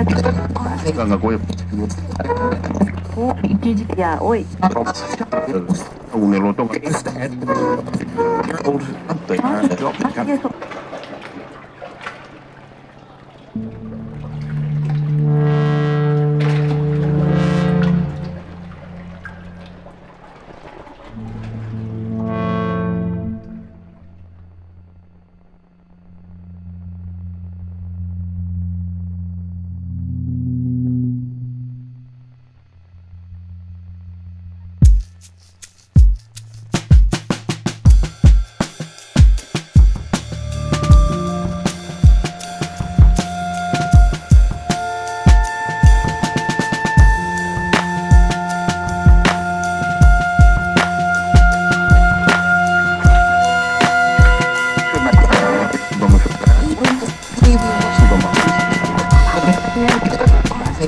Ganga Goy. Oh, ya, hoy. Un eloto. Eso.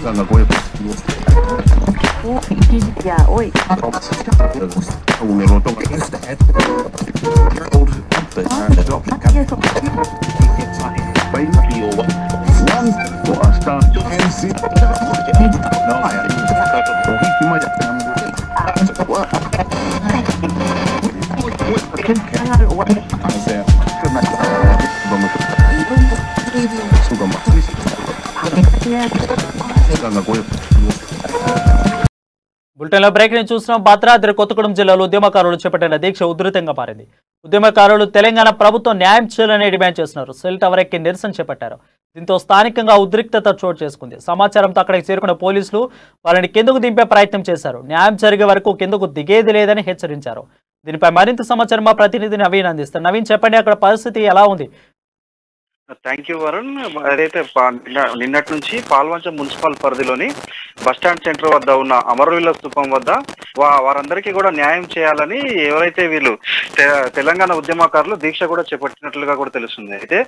Ganga Goy. Oh, ya, hoy. Un eloto. Eso. బులెటిన్లో break ని చూస్తున్నాం. భద్రాద్రి కొత్తగూడెం జిల్లాలో ఉద్యమకారులు చేపట్టిన దీక్ష ఉధృతంగా మారింది. ఉద్యమకారులు తెలంగాణ ప్రభుత్వం న్యాయం చేయాలని డిమాండ్ చేస్తున్నారు. సెల్ టవర్ ఎక్కి నిరసన చేపట్టారు. దీంతో స్థానికంగా ఉద్రిక్తత చోటు చేసుకుంది. సమాచారంతో అక్కడికి చేరుకున్న పోలీసులు వారిని కిందకు దింపే ప్రయత్నం చేశారు. న్యాయం జరిగే వరకు కిందకు దిగేది లేదని హెచ్చరించారు. దీనిపై మరింత సమాచారం మా ప్రతినిధి నవీన్ అందిస్తారు. నవీన్, చెప్పండి, అక్కడ పరిస్థితి ఎలా ఉంది? Thank you Varun. అదైతే నిన్నటి నుంచి పాల్వంచ మున్సిపల్ పరిధిలోని బస్టాండ్ సెంటర్ వద్ద ఉన్న అమరవీరుల స్థూపం వద్ద వారందరికీ కూడా న్యాయం చేయాలని ఎవరైతే వీళ్ళు తెలంగాణ ఉద్యమకారులు దీక్ష కూడా చేపట్టినట్లుగా కూడా తెలుస్తుంది. అయితే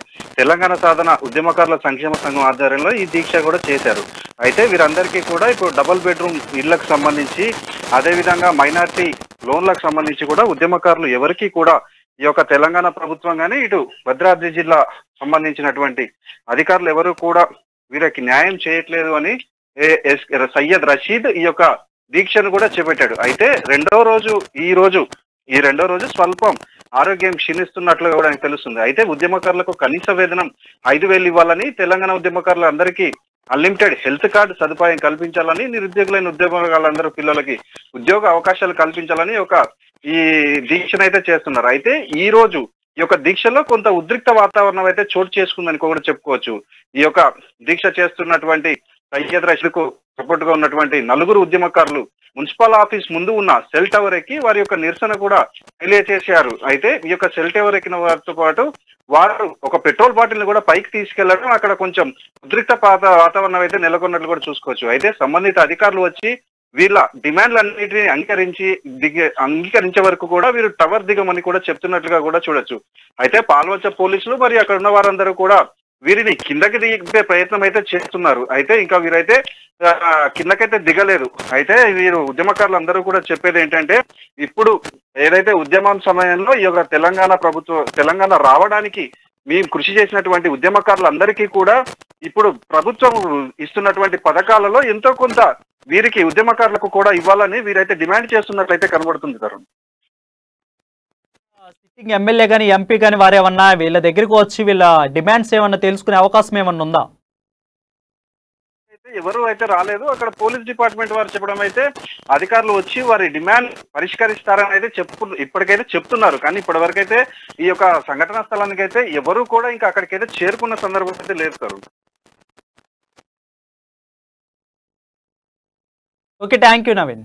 తెలంగాణ సాధన ఉద్యమకారుల సంక్షేమ సంఘం ఆధ్వర్యంలో ఈ దీక్ష కూడా చేశారు. అయితే వీరందరికీ కూడా ఇప్పుడు డబుల్ బెడ్రూమ్ ఇళ్లకు సంబంధించి, అదేవిధంగా మైనార్టీ లోన్లకు సంబంధించి కూడా ఉద్యమకారులు ఎవరికి కూడా ఈ యొక్క తెలంగాణ ప్రభుత్వం కానీ ఇటు భద్రాద్రి జిల్లా సంబంధించినటువంటి అధికారులు ఎవరు కూడా వీరికి న్యాయం చేయట్లేదు అని సయ్యద్ రషీద్ ఈ యొక్క దీక్షను కూడా చేపట్టాడు. అయితే ఈ రెండో రోజు స్వల్పం ఆరోగ్యం క్షీణిస్తున్నట్లుగా కూడా ఆయనకు తెలుస్తుంది. అయితే ఉద్యమకారులకు కనీస వేతనం 5,000 ఇవ్వాలని, తెలంగాణ ఉద్యమకారులు అందరికీ అన్లిమిటెడ్ హెల్త్ కార్డు సదుపాయం కల్పించాలని, నిరుద్యోగులైన ఉద్యోగాలందరూ పిల్లలకి ఉద్యోగ అవకాశాలు కల్పించాలని ఈ దీక్షనైతే చేస్తున్నారు. అయితే ఈ రోజు ఈ యొక్క దీక్షలో కొంత ఉద్రిక్త వాతావరణం అయితే చోటు చేసుకుందని కూడా చెప్పుకోవచ్చు. ఈ యొక్క దీక్ష చేస్తున్నటువంటి సయ్యద్ రషీద్కు సపోర్ట్ గా ఉన్నటువంటి 4 ఉద్యమకారులు మున్సిపల్ ఆఫీస్ ముందు ఉన్న సెల్ టవర్ ఎక్కి వారి యొక్క నిరసన కూడా తెలియజేశారు. అయితే ఈ యొక్క సెల్ టవర్ ఎక్కిన వారితో పాటు వారు ఒక పెట్రోల్ బాటిల్ ని కూడా పైకి తీసుకెళ్లడం, అక్కడ కొంచెం ఉద్రిక్త వాతావరణం అయితే నెలకొన్నట్లు కూడా చూసుకోవచ్చు. అయితే సంబంధిత అధికారులు వచ్చి వీళ్ళ డిమాండ్లన్నిటిని అంగీకరించే వరకు కూడా వీరు టవర్ దిగమని కూడా చెప్తున్నట్లుగా కూడా చూడొచ్చు. అయితే పాల్వంచ పోలీసులు మరి అక్కడ ఉన్న వారందరూ కూడా వీరిని కిందకి దిగే ప్రయత్నం అయితే చేస్తున్నారు. అయితే ఇంకా వీరైతే కిందకైతే దిగలేదు. అయితే వీరు ఉద్యమకారులు అందరూ కూడా చెప్పేది ఏంటంటే, ఇప్పుడు ఏదైతే ఉద్యమం సమయంలో ఈ యొక్క తెలంగాణ రావడానికి మేము కృషి చేసినటువంటి ఉద్యమకారులందరికీ కూడా ఇప్పుడు ప్రభుత్వం ఇస్తున్నటువంటి పథకాలలో ఎంతో కొంత వీరికి ఉద్యమకారులకు కూడా ఇవ్వాలని వీరైతే డిమాండ్ చేస్తున్నట్లయితే కనబడుతుంది తరుణ్. సిట్టింగ్ ఎమ్మెల్యే కానీ ఎంపీ కానీ వారేమన్నా వీళ్ళ దగ్గరికి వచ్చి వీళ్ళ డిమాండ్స్ ఏమన్నా తెలుసుకునే అవకాశం ఏమన్నా ఉందా? అయితే ఎవరు అయితే రాలేదు. అక్కడ పోలీస్ డిపార్ట్మెంట్ వారు చెప్పడం అయితే అధికారులు వచ్చి వారి డిమాండ్ పరిష్కరిస్తారని అయితే ఇప్పటికైతే చెప్తున్నారు. కానీ ఇప్పటి వరకు అయితే ఈ యొక్క సంఘటనా స్థలానికి అయితే ఎవరు కూడా ఇంకా అక్కడికైతే చేరుకున్న సందర్భం అయితే లేదు sir. Okay, thank you Naveen.